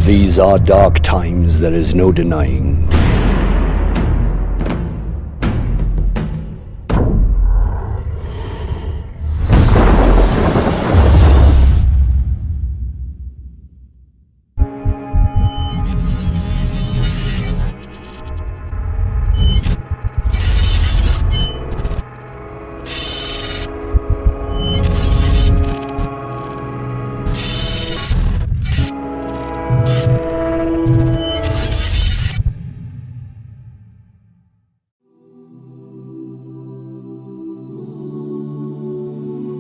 These are dark times, there is no denying.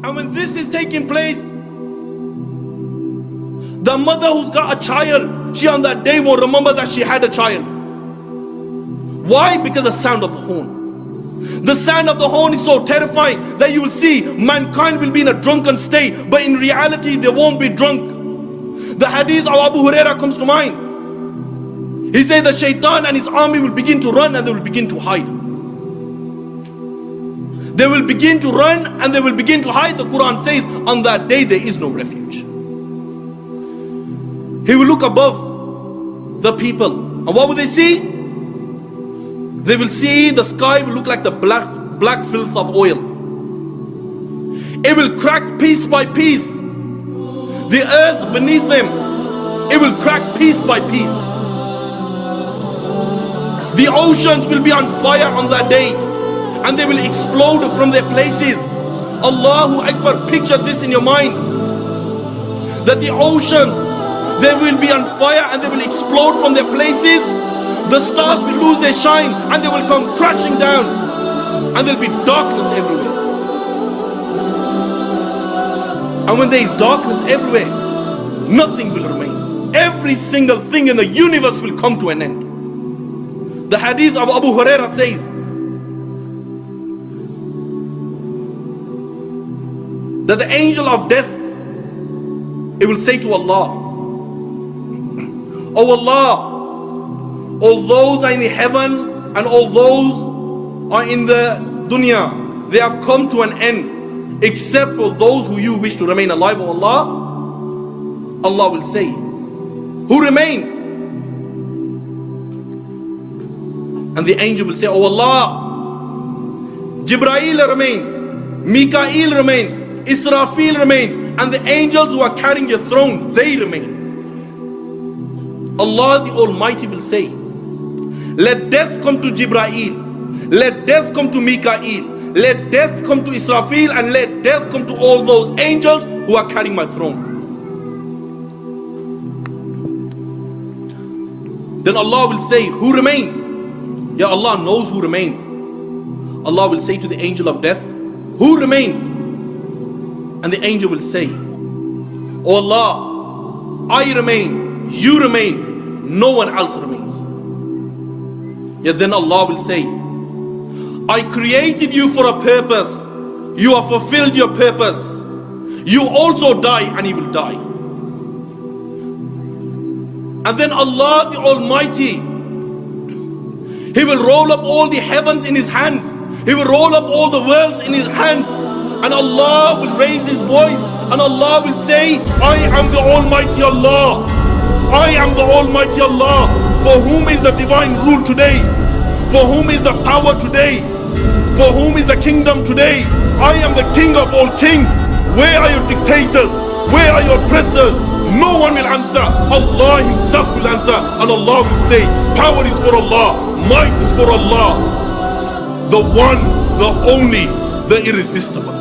And when this is taking place, the mother who's got a child, she on that day won't remember that she had a child. Why? Because the sound of the horn. The sound of the horn is so terrifying that you will see mankind will be in a drunken state, but in reality they won't be drunk. The hadith of Abu Huraira comes to mind. He said that Shaitan and his army will begin to run and they will begin to hide. They will begin to run and they will begin to hide. The Quran says on that day there is no refuge. He will look above the people, and what will they see? They will see the sky will look like the black filth of oil. It will crack piece by piece. The earth beneath them, it will crack piece by piece. The oceans will be on fire on that day, and they will explode from their places. Allahu Akbar, picture this in your mind. That the oceans, they will be on fire and they will explode from their places. The stars will lose their shine and they will come crashing down. And there will be darkness everywhere. And when there is darkness everywhere, nothing will remain. Every single thing in the universe will come to an end. The hadith of Abu Huraira says, that the angel of death, it will say to Allah, "Oh Allah, all those are in the heaven and all those are in the dunya, they have come to an end, except for those who you wish to remain alive, O Allah." Allah will say, "Who remains?" And the angel will say, "Oh Allah, Jibreel remains, Mikael remains, Israfil remains, and the angels who are carrying your throne, they remain." Allah the Almighty will say, "Let death come to Jibreel, let death come to Mikael, let death come to Israfil, and let death come to all those angels who are carrying my throne." Then Allah will say, "Who remains?" Ya Allah knows who remains. Allah will say to the angel of death, "Who remains?" And the angel will say, "Oh Allah, I remain, you remain, no one else remains." Yet then Allah will say, "I created you for a purpose. You have fulfilled your purpose. You also die and you will die." And then Allah the Almighty, He will roll up all the heavens in His hands. He will roll up all the worlds in His hands. And Allah will raise His voice and Allah will say, "I am the Almighty Allah. I am the Almighty Allah. For whom is the divine rule today? For whom is the power today? For whom is the kingdom today? I am the King of all kings. Where are your dictators? Where are your oppressors?" No one will answer. Allah Himself will answer. And Allah will say, "Power is for Allah. Might is for Allah. The one, the only, the irresistible."